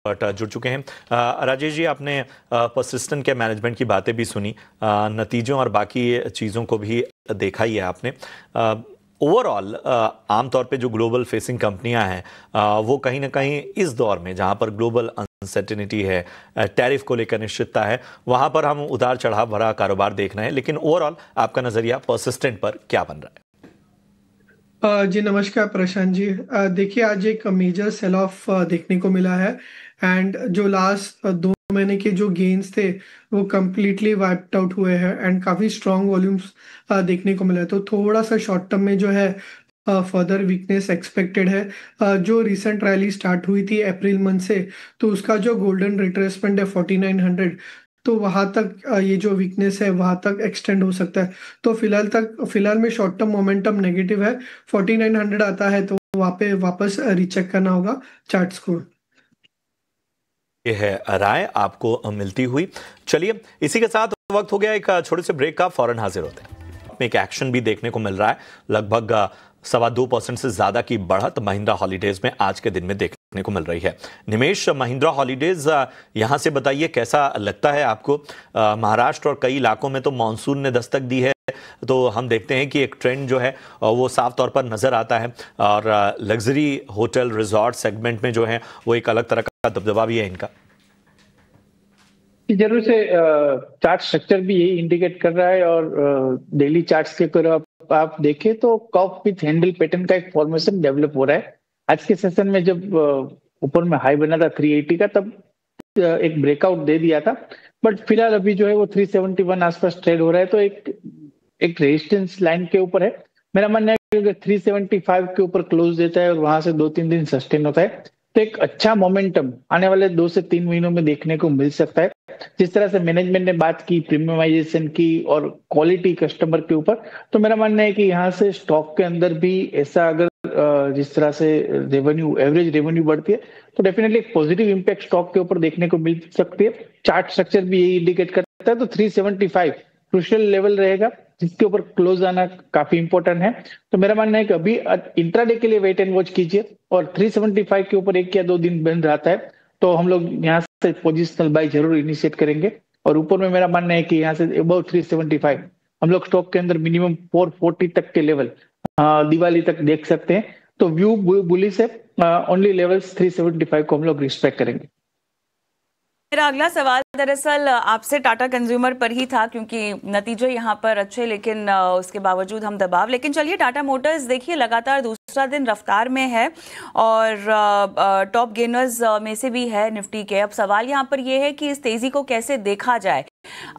जुड़ चुके हैं। राजेश जी, आपने परसिस्टेंट के मैनेजमेंट की बातें भी सुनी, नतीजों और बाकी चीज़ों को भी देखा ही है आपने। ओवरऑल आमतौर पे जो ग्लोबल फेसिंग कंपनियां हैं वो कहीं ना कहीं इस दौर में जहां पर ग्लोबल अनसर्टेनिटी है, टैरिफ को लेकर निश्चितता है, वहां पर हम उतार चढ़ाव भरा कारोबार देख रहे हैं। लेकिन ओवरऑल आपका नजरिया परसिस्टेंट पर क्या बन रहा है? जी नमस्कार प्रशांत जी। देखिए, आज एक मेजर सेल ऑफ देखने को मिला है। एंड जो लास्ट 2 महीने के जो गेन्स थे वो कम्प्लीटली वाइप्ड आउट हुए हैं एंड काफ़ी स्ट्रॉन्ग वॉल्यूम्स देखने को मिला है। तो थोड़ा सा शॉर्ट टर्म में जो है फर्दर वीकनेस एक्सपेक्टेड है। जो रिसेंट रैली स्टार्ट हुई थी अप्रैल मंथ से, तो उसका जो गोल्डन रिट्रेसमेंट है 4900, तो वहां तक ये जो वीकनेस है वहां तक एक्सटेंड हो सकता है। तो फिलहाल में शॉर्ट टर्म मोमेंटम नेगेटिव है। 4900 आता है तो वहाँ पे वापस रीचेक करना होगा चार्ट्स को। ये है राय आपको मिलती हुई। चलिए, इसी के साथ वक्त हो गया एक छोटे से ब्रेक का, फौरन हाजिर होते हैं। एक एक्शन भी देखने को मिल रहा है, लगभग 2.25% से ज्यादा की बढ़त महिंद्रा हॉलीडेज में आज के दिन में देखने को मिल रही है। निमेश, महिंद्रा हॉलीडेज यहां से बताइए कैसा लगता है आपको? महाराष्ट्र और कई इलाकों में तो मानसून ने दस्तक दी है, तो हम देखते हैं कि एक ट्रेंड जो है वो साफ तौर पर नजर आता है, और लग्जरी होटल रिजॉर्ट सेगमेंट में जो है वो एक अलग तरह का दबदबा भी है इनका। जरूर से चार्ट स्ट्रक्चर भी यही इंडिकेट कर रहा है। और डेली चार्ट्स के अगर आप देखें तो कॉफ विथ हैंडल पैटर्न का एक फॉर्मेशन डेवलप हो रहा है। आज के सेशन में जब ऊपर में हाई बना था 380 का, तब एक ब्रेकआउट दे दिया था। बट फिलहाल अभी जो है वो 371 आसपास ट्रेड हो रहा है, तो एक रेजिस्टेंस लाइन के ऊपर है। मेरा मानना है कि अगर 375 के ऊपर क्लोज देता है और वहां से 2-3 दिन सस्टेन होता है तो एक अच्छा मोमेंटम आने वाले 2 से 3 महीनों में देखने को मिल सकता है। जिस तरह से मैनेजमेंट ने बात की प्रीमियमाइजेशन की और क्वालिटी कस्टमर के ऊपर, तो मेरा मानना है कि यहाँ से स्टॉक के अंदर भी ऐसा अगर जिस तरह से एवरेज रेवेन्यू बढ़ती है तो डेफिनेटली एक पॉजिटिव इंपैक्ट स्टॉक के ऊपर देखने को मिल सकती है। चार्ट स्ट्रक्चर भी यही इंडिकेट करता है। तो 375 क्रूशियल लेवल रहेगा जिसके ऊपर क्लोज आना काफी इंपॉर्टेंट है। तो मेरा मानना है कि अभी इंट्राडे के लिए वेट एंड वॉच कीजिए, और 375 के ऊपर 1 या 2 दिन बंद रहता है तो हम लोग यहाँ से पोजिशनल बाय जरूर इनिशिएट करेंगे। और ऊपर में मेरा मानना है कि यहाँ से अबाउट 375 हम लोग स्टॉक के अंदर मिनिमम 440 तक के लेवल दिवाली तक देख सकते हैं। तो व्यू बुलिश है। ओनली लेवल्स 375 को हम लोग रिस्पेक्ट करेंगे। मेरा अगला सवाल दरअसल आपसे टाटा कंज्यूमर पर ही था, क्योंकि नतीजे यहाँ पर अच्छे, लेकिन उसके बावजूद हम दबाव। लेकिन चलिए, टाटा मोटर्स देखिए लगातार दूसरा दिन रफ्तार में है और टॉप गेनर्स में से भी है निफ्टी के। अब सवाल यहाँ पर यह है कि इस तेजी को कैसे देखा जाए।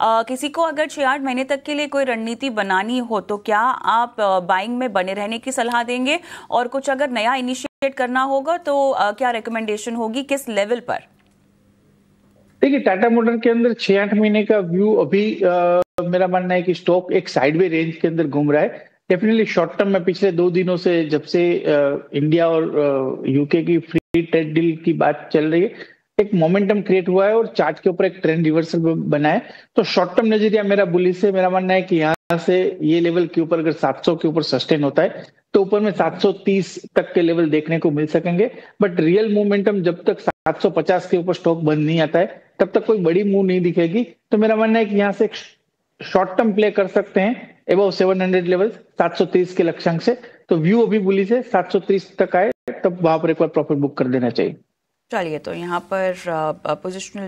किसी को अगर 6-8 महीने तक के लिए कोई रणनीति बनानी हो तो क्या आप बाइंग में बने रहने की सलाह देंगे, और कुछ अगर नया इनिशिएट करना होगा तो क्या रिकमेंडेशन होगी, किस लेवल पर? देखिए, टाटा मोटर के अंदर 6-8 महीने का व्यू अभी मेरा मानना है कि स्टॉक एक साइडवे रेंज के अंदर घूम रहा है। डेफिनेटली शॉर्ट टर्म में पिछले 2 दिनों से जब से इंडिया और यूके की फ्री ट्रेड डील की बात चल रही है, एक मोमेंटम क्रिएट हुआ है और चार्ट के ऊपर एक ट्रेंड रिवर्सल बना है। तो शॉर्ट टर्म नजरिया मेरा बुलिश है। मेरा मानना है कि यहाँ से ये लेवल के ऊपर अगर 700 के ऊपर सस्टेन होता है तो ऊपर में 730 तक के लेवल देखने को मिल सकेंगे। बट रियल मोमेंटम जब तक 750 के ऊपर स्टॉक बंद नहीं आता है तब तक कोई बड़ी मूव नहीं दिखेगी। तो मेरा मानना है कि यहाँ से एक शॉर्ट टर्म प्ले कर सकते हैं अबव 700 लेवल 730 के लक्ष्यांक से। तो व्यू अभी बुलिश है, 730 तक आए तब वहां पर एक बार प्रॉफिट बुक कर देना चाहिए। चलिए, तो यहाँ पर पोजिशनल